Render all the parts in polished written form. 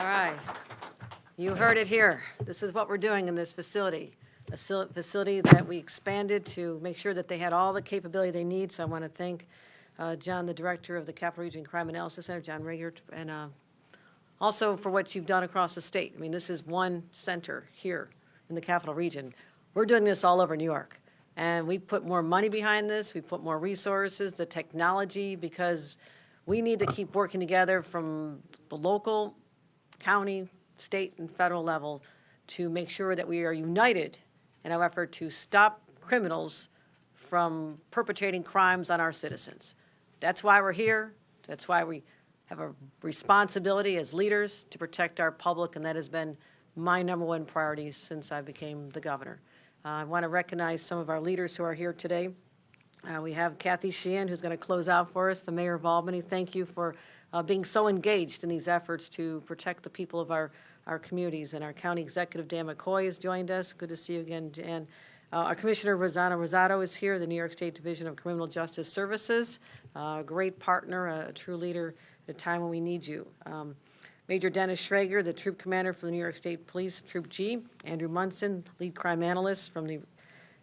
All right. You heard it here. This is what we're doing in this facility, a facility that we expanded to make sure that they had all the capability they need. So I want to thank John, the director of the Capital Region Crime Analysis Center, John Rager, and also for what you've done across the state. I mean, this is one center here in the Capital Region. We're doing this all over New York. And we put more money behind this. We put more resources, the technology, because we need to keep working together from the local, county, state, and federal level to make sure that we are united in our effort to stop criminals from perpetrating crimes on our citizens. That's why we're here. That's why we have a responsibility as leaders to protect our public, and that has been my number one priority since I became the governor. I want to recognize some of our leaders who are here today. We have Kathy Sheehan, who's going to close out for us, the mayor of Albany. Thank you for being so engaged in these efforts to protect the people of our communities. And our county executive, Dan McCoy, has joined us. Good to see you again, Dan. Our Commissioner, Rosanna Rosado, is here, the New York State Division of Criminal Justice Services. A great partner, a true leader at a time when we need you. Major Dennis Schrager, the Troop Commander for the New York State Police, Troop G. Andrew Munson, Lead Crime Analyst from the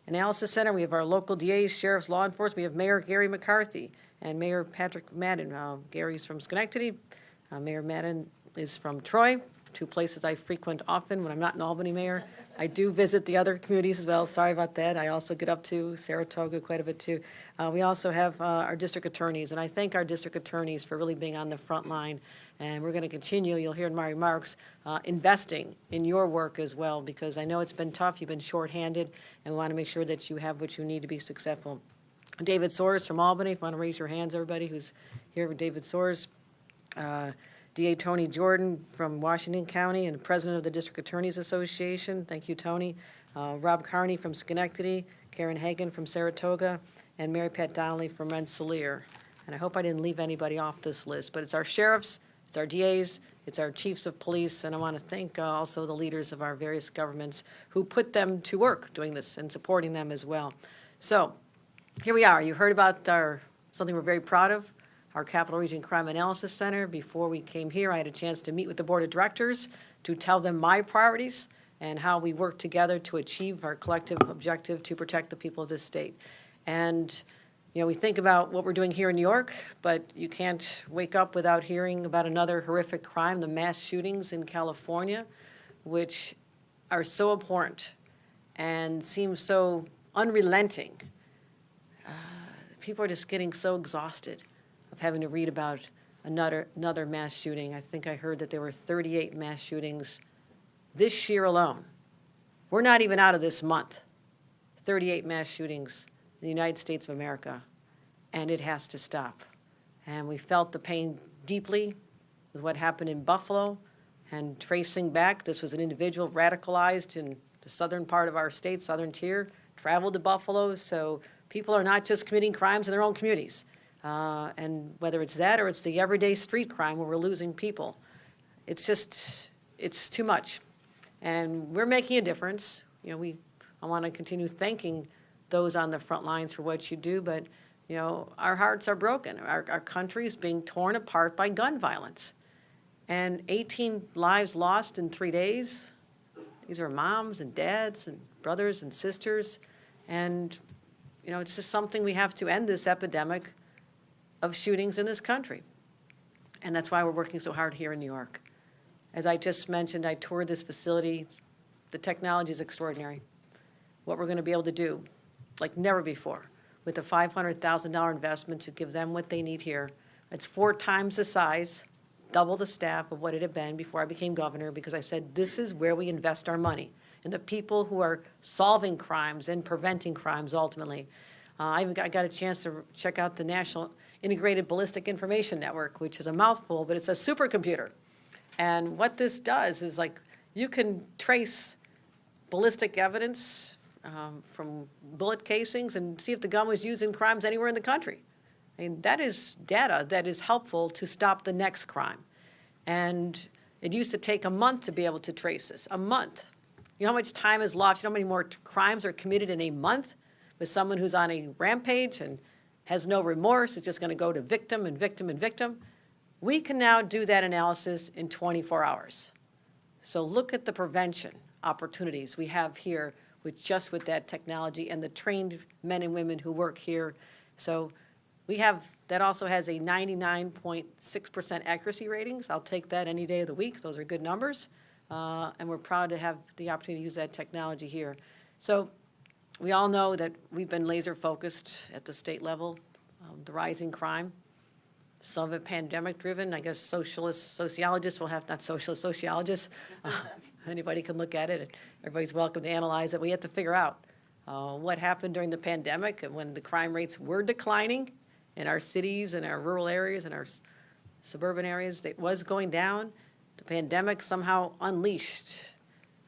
Analysis Center. We have our local DAs, sheriffs, law enforcement. We have Mayor Gary McCarthy and Mayor Patrick Madden. Gary's from Schenectady. Mayor Madden is from Troy, two places I frequent often when I'm not in Albany, Mayor. I do visit the other communities as well. Sorry about that. I also get up to Saratoga quite a bit too. We also have our district attorneys, and I thank our district attorneys for really being on the front line. And we're going to continue, you'll hear in my remarks, investing in your work as well, because I know it's been tough. You've been shorthanded, and we want to make sure that you have what you need to be successful. David Soares from Albany. If you want to raise your hands, everybody who's here with David Soares. DA Tony Jordan from Washington County and President of the District Attorneys Association. Thank you, Tony. Rob Carney from Schenectady, Karen Hagan from Saratoga, and Mary Pat Donnelly from Rensselaer. And I hope I didn't leave anybody off this list, but it's our sheriffs, it's our DAs, it's our chiefs of police, and I want to thank also the leaders of our various governments who put them to work doing this and supporting them as well. So here we are. You heard about something we're very proud of, our Capital Region Crime Analysis Center. Before we came here, I had a chance to meet with the board of directors to tell them my priorities and how we work together to achieve our collective objective to protect the people of this state. And, you know, we think about what we're doing here in New York, but you can't wake up without hearing about another horrific crime, the mass shootings in California, which are so abhorrent and seem so unrelenting. People are just getting so exhausted of having to read about another mass shooting. I think I heard that there were 38 mass shootings this year alone. We're not even out of this month. 38 mass shootings in the United States of America, and it has to stop. And we felt the pain deeply with what happened in Buffalo, and tracing back, this was an individual radicalized in the southern part of our state, southern tier, traveled to Buffalo, so people are not just committing crimes in their own communities. And whether it's that or it's the everyday street crime where we're losing people, it's too much. And we're making a difference. You know, I want to continue thanking those on the front lines for what you do, but, you know, our hearts are broken. Our country is being torn apart by gun violence. And 18 lives lost in 3 days. These are moms and dads and brothers and sisters. And, you know, it's just something we have to end, this epidemic of shootings in this country. And that's why we're working so hard here in New York. As I just mentioned, I toured this facility. The technology is extraordinary. What we're going to be able to do, like never before, with a $500,000 investment to give them what they need here. It's 4 times the size, double the staff of what it had been before I became governor, because I said this is where we invest our money, in the people who are solving crimes and preventing crimes ultimately. I got a chance to check out the National Integrated Ballistic Information Network, which is a mouthful, but it's a supercomputer. And what this does is, like, you can trace ballistic evidence from bullet casings and see if the gun was used in crimes anywhere in the country. I mean, that is data that is helpful to stop the next crime. And it used to take a month to be able to trace this, a month. You know how much time is lost? You know how many more crimes are committed in a month with someone who's on a rampage and has no remorse, is just going to go to victim and victim and victim? We can now do that analysis in 24 hours. So look at the prevention opportunities we have here with that technology and the trained men and women who work here. So that also has a 99.6% accuracy ratings. I'll take that any day of the week. Those are good numbers. And we're proud to have the opportunity to use that technology here. So we all know that we've been laser focused at the state level, the rising crime. Some of it pandemic-driven. I guess sociologists will have, not sociologists. Anybody can look at it. Everybody's welcome to analyze it. We have to figure out what happened during the pandemic and when the crime rates were declining in our cities and our rural areas and our suburban areas. It was going down. The pandemic somehow unleashed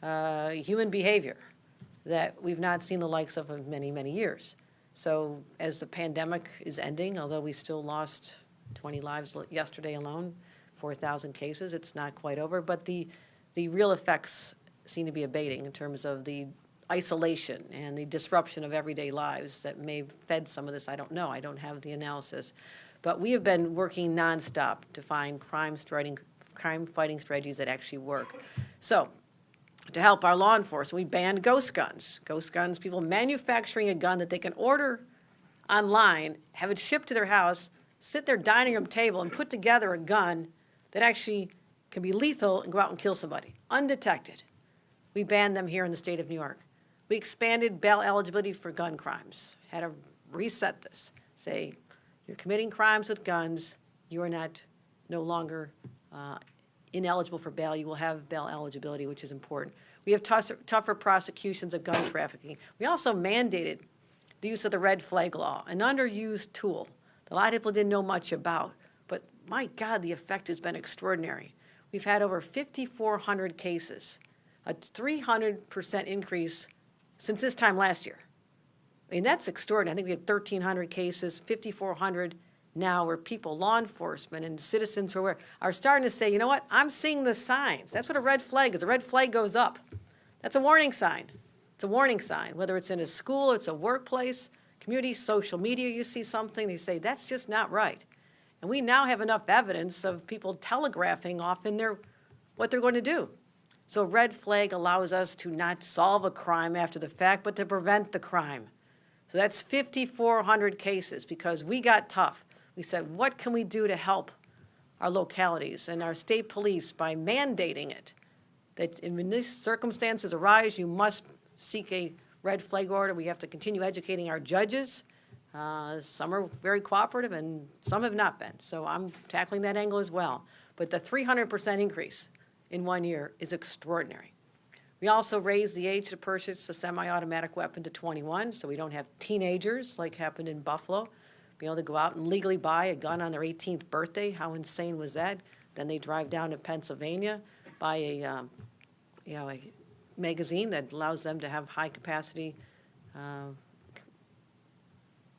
human behavior that we've not seen the likes of in many, many years. So as the pandemic is ending, although we still lost 20 lives yesterday alone, 4,000 cases. It's not quite over, but the real effects seem to be abating in terms of the isolation and the disruption of everyday lives that may have fed some of this. I don't know. I don't have the analysis. But we have been working nonstop to find crime-fighting strategies that actually work. So to help our law enforcement, we banned ghost guns. Ghost guns, people manufacturing a gun that they can order online, have it shipped to their house, sit at their dining room table and put together a gun that actually can be lethal and go out and kill somebody, undetected. We banned them here in the state of New York. We expanded bail eligibility for gun crimes, had to reset this, say, you're committing crimes with guns, you are no longer ineligible for bail, you will have bail eligibility, which is important. We have tougher prosecutions of gun trafficking. We also mandated the use of the red flag law, an underused tool a lot of people didn't know much about, but my God, the effect has been extraordinary. We've had over 5,400 cases, a 300% increase since this time last year. I mean, that's extraordinary. I think we had 1,300 cases, 5,400 now where people, law enforcement and citizens who are starting to say, you know what, I'm seeing the signs. That's what a red flag is. A red flag goes up. That's a warning sign. It's a warning sign, whether it's in a school, it's a workplace, community, social media, you see something, they say, that's just not right. And we now have enough evidence of people telegraphing often what they're going to do. So red flag allows us to not solve a crime after the fact, but to prevent the crime. So that's 5,400 cases because we got tough. We said, what can we do to help our localities and our state police by mandating it? That when these circumstances arise, you must seek a red flag order. We have to continue educating our judges. Some are very cooperative and some have not been. So I'm tackling that angle as well. But the 300% increase in 1 year is extraordinary. We also raised the age to purchase a semi-automatic weapon to 21, so we don't have teenagers like happened in Buffalo, be able to go out and legally buy a gun on their 18th birthday. How insane was that? Then they drive down to Pennsylvania, buy a magazine that allows them to have high capacity,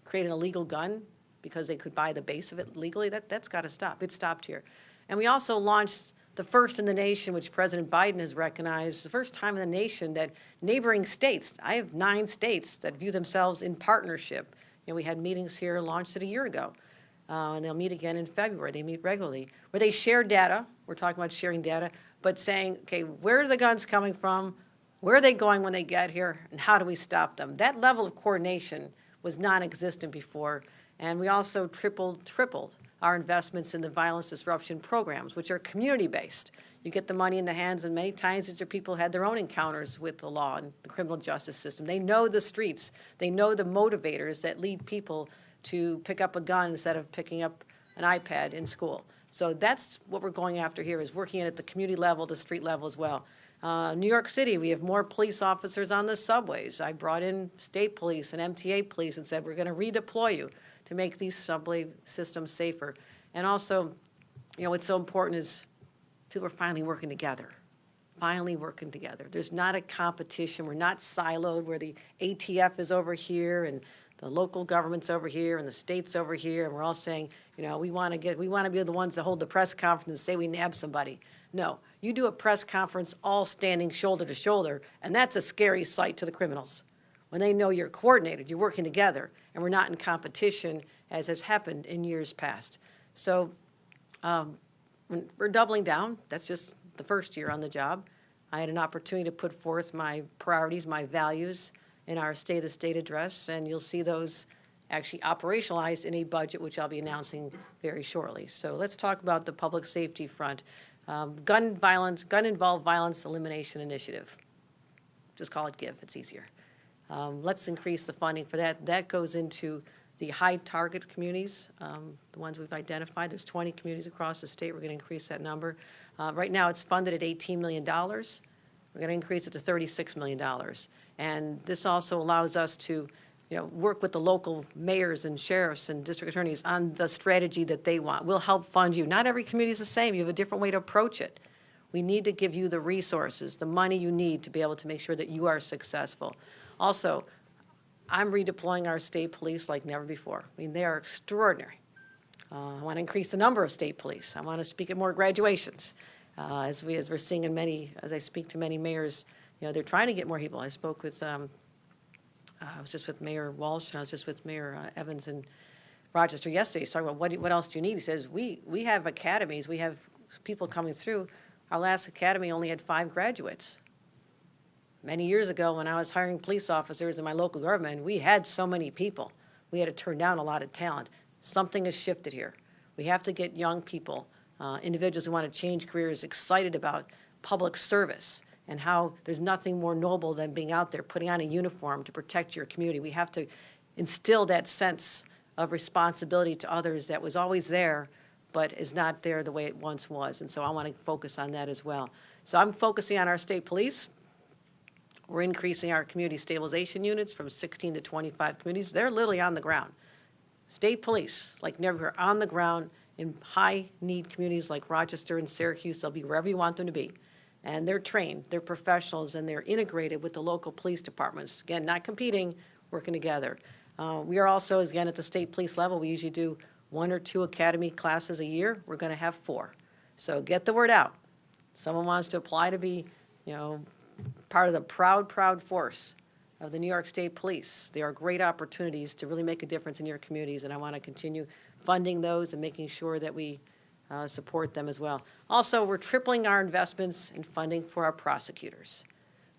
create an illegal gun because they could buy the base of it legally. That's got to stop. It stopped here. And we also launched the first in the nation, which President Biden has recognized, the first time in the nation that neighboring states, I have 9 states that view themselves in partnership. We had meetings here launched it a year ago, and they'll meet again in February. They meet regularly, where they share data. We're talking about sharing data, but saying, okay, where are the guns coming from? Where are they going when they get here? And how do we stop them? That level of coordination was non-existent before. And we also tripled our investments in the violence disruption programs, which are community-based. You get the money in the hands, and many times these are people who had their own encounters with the law and the criminal justice system. They know the streets. They know the motivators that lead people to pick up a gun instead of picking up an iPad in school. So that's what we're going after here, is working at the community level, the street level as well. New York City, we have more police officers on the subways. I brought in state police and MTA police and said, we're going to redeploy you to make these subway systems safer. And also, what's so important is people are finally working together. There's not a competition. We're not siloed where the ATF is over here and the local government's over here and the state's over here, and we're all saying, we want to be the ones that hold the press conference and say we nabbed somebody. No, you do a press conference all standing shoulder to shoulder, and that's a scary sight to the criminals. When they know you're coordinated, you're working together, and we're not in competition as has happened in years past. So we're doubling down. That's just the first year on the job. I had an opportunity to put forth my priorities, my values in our State of the State address, and you'll see those actually operationalized in a budget, which I'll be announcing very shortly. So let's talk about the public safety front. Gun-involved violence elimination initiative. Just call it GIVE, it's easier. Let's increase the funding for that. That goes into the high target communities, the ones we've identified. There's 20 communities across the state. We're going to increase that number. Right now it's funded at $18 million. We're going to increase it to $36 million. And this also allows us to work with the local mayors and sheriffs and district attorneys on the strategy that they want. We'll help fund you. Not every community is the same. You have a different way to approach it. We need to give you the resources, the money you need to be able to make sure that you are successful. Also, I'm redeploying our state police like never before. I mean, they are extraordinary. I want to increase the number of state police. I want to speak at more graduations. As we're seeing in many, as I speak to many mayors, they're trying to get more people. I spoke with, I was just with Mayor Walsh, and I was just with Mayor Evans in Rochester yesterday. He's talking about what else do you need? He says, we have academies. We have people coming through. Our last academy only had 5 graduates. Many years ago, when I was hiring police officers in my local government, we had so many people. We had to turn down a lot of talent. Something has shifted here. We have to get young people, individuals who want to change careers, excited about public service and how there's nothing more noble than being out there, putting on a uniform to protect your community. We have to instill that sense of responsibility to others that was always there, but is not there the way it once was. And so I want to focus on that as well. So I'm focusing on our state police. We're increasing our community stabilization units from 16 to 25 communities. They're literally on the ground. State police, like never, on the ground in high-need communities like Rochester and Syracuse. They'll be wherever you want them to be. And they're trained, they're professionals, and they're integrated with the local police departments. Again, not competing, working together. We are also, again, at the state police level, we usually do 1 or 2 academy classes a year. We're going to have 4. So get the word out. Someone wants to apply to be, part of the proud force of the New York State Police. They are great opportunities to really make a difference in your communities, and I want to continue funding those and making sure that we support them as well. Also, we're tripling our investments in funding for our prosecutors.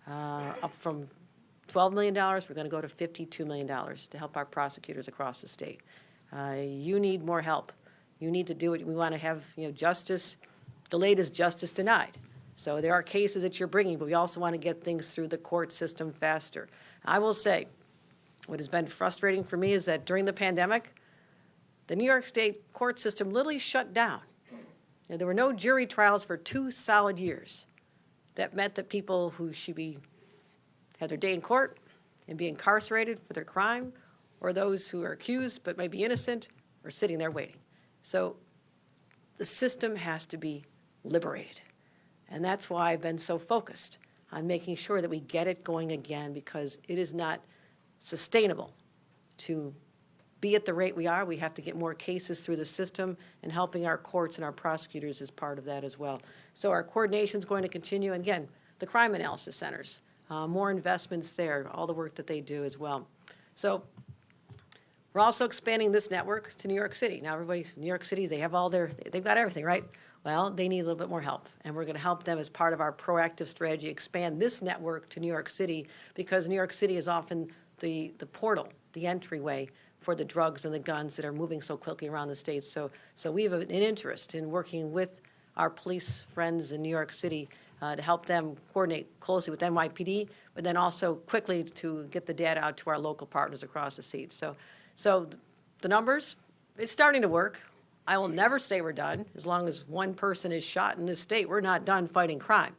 Up from $12 million, we're going to go to $52 million to help our prosecutors across the state. You need more help. You need to do it. We want to have justice delayed is justice denied. So there are cases that you're bringing, but we also want to get things through the court system faster. I will say, what has been frustrating for me is that during the pandemic, the New York State court system literally shut down. There were no jury trials for 2 solid years. That meant that people who should had their day in court and be incarcerated for their crime, or those who are accused but may be innocent, are sitting there waiting. So the system has to be liberated. And that's why I've been so focused on making sure that we get it going again, because it is not sustainable to be at the rate we are. We have to get more cases through the system, and helping our courts and our prosecutors is part of that as well. So our coordination is going to continue. And again, the crime analysis centers, more investments there, all the work that they do as well. So we're also expanding this network to New York City. Now everybody's New York City, they've got everything, right? Well, they need a little bit more help, and we're going to help them as part of our proactive strategy, expand this network to New York City, because New York City is often the portal, the entryway for the drugs and the guns that are moving so quickly around the state. So we have an interest in working with our police friends in New York City to help them coordinate closely with NYPD, but then also quickly to get the data out to our local partners across the state. So the numbers, it's starting to work. I will never say we're done. As long as one person is shot in this state, we're not done fighting crime.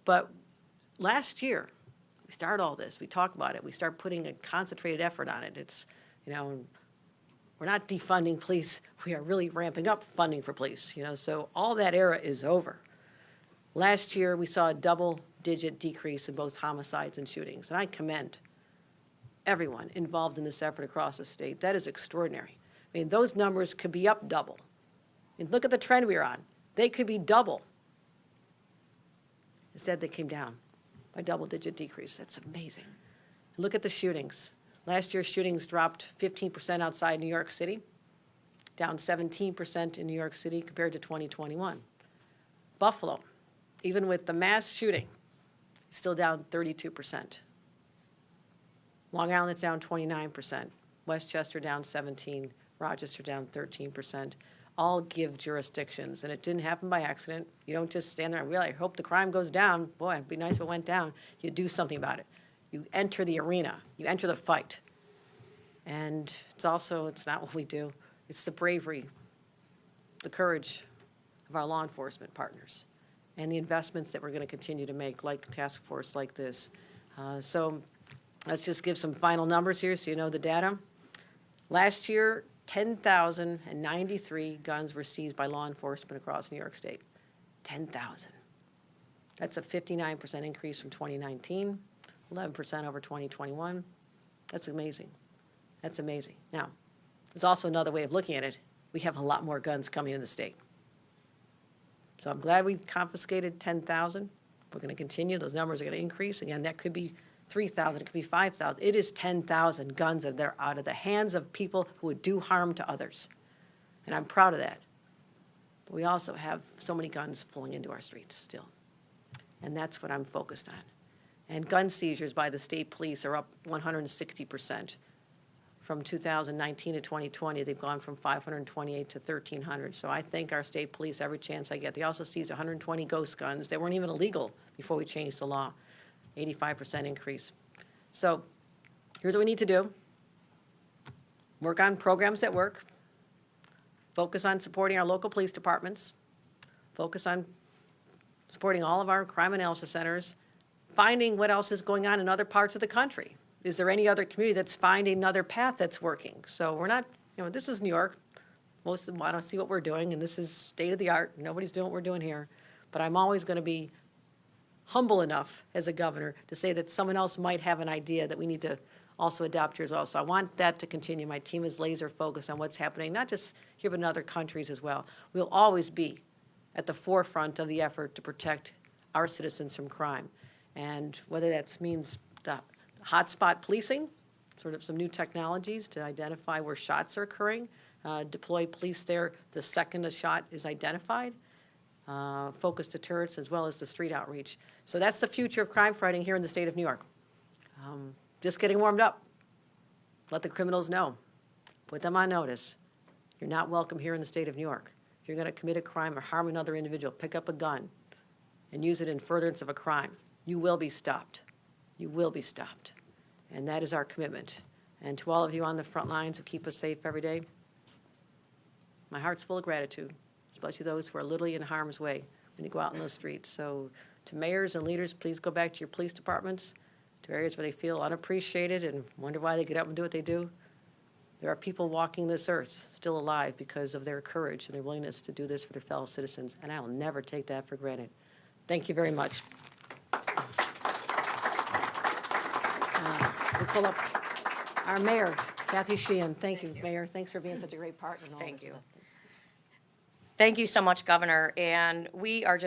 But last year, we started all this. We talk about it. We start putting a concentrated effort on it. It's, we're not defunding police. We are really ramping up funding for police. So all that era is over. Last year, we saw a double-digit decrease in both homicides and shootings. And I commend everyone involved in this effort across the state. That is extraordinary. I mean, those numbers could be up double. And look at the trend we're on. They could be double. Instead, they came down by double-digit decrease. That's amazing. Look at the shootings. Last year, shootings dropped 15% outside New York City, down 17% in New York City compared to 2021. Buffalo, even with the mass shooting, still down 32%. Long Island is down 29%. Westchester down 17%. Rochester down 13%. All give jurisdictions, and it didn't happen by accident. You don't just stand there and really hope the crime goes down. Boy, it'd be nice if it went down. You do something about it. You enter the arena. You enter the fight. And it's not what we do. It's the bravery, the courage of our law enforcement partners, and the investments that we're going to continue to make, like task force like this. So let's just give some final numbers here so you know the data. Last year, 10,093 guns were seized by law enforcement across New York State. 10,000. That's a 59% increase from 2019, 11% over 2021. That's amazing. That's amazing. Now, there's also another way of looking at it. We have a lot more guns coming in the state. So I'm glad we confiscated 10,000. We're going to continue. Those numbers are going to increase. Again, that could be 3,000. It could be 5,000. It is 10,000 guns that are out of the hands of people who would do harm to others. And I'm proud of that. But we also have so many guns flowing into our streets still. And that's what I'm focused on. And gun seizures by the state police are up 160%. From 2019 to 2020, they've gone from 528 to 1,300. So I thank our state police every chance I get. They also seized 120 ghost guns. They weren't even illegal before we changed the law. 85% increase. So here's what we need to do. Work on programs that work. Focus on supporting our local police departments. Focus on supporting all of our crime analysis centers. Finding what else is going on in other parts of the country. Is there any other community that's finding another path that's working? So we're not, this is New York. Most of them want to see what we're doing, and this is state of the art. Nobody's doing what we're doing here. But I'm always going to be humble enough as a governor to say that someone else might have an idea that we need to also adopt here as well. So I want that to continue. My team is laser focused on what's happening, not just here, but in other countries as well. We'll always be at the forefront of the effort to protect our citizens from crime. And whether that means the hotspot policing, sort of some new technologies to identify where shots are occurring, deploy police there the second a shot is identified, focused deterrence, as well as the street outreach. So that's the future of crime fighting here in the state of New York. Just getting warmed up. Let the criminals know. Put them on notice. You're not welcome here in the state of New York. If you're going to commit a crime or harm another individual, pick up a gun and use it in furtherance of a crime. You will be stopped. You will be stopped. And that is our commitment. And to all of you on the front lines who keep us safe every day, my heart's full of gratitude, especially those who are literally in harm's way when you go out in those streets. So to mayors and leaders, please go back to your police departments, to areas where they feel unappreciated and wonder why they get up and do what they do. There are people walking this earth still alive because of their courage and their willingness to do this for their fellow citizens, and I will never take that for granted. Thank you very much. We'll pull up our mayor, Kathy Sheehan. Thank you, Mayor. Thanks for being such a great partner. Thank you. Thank you so much, Governor. And we are just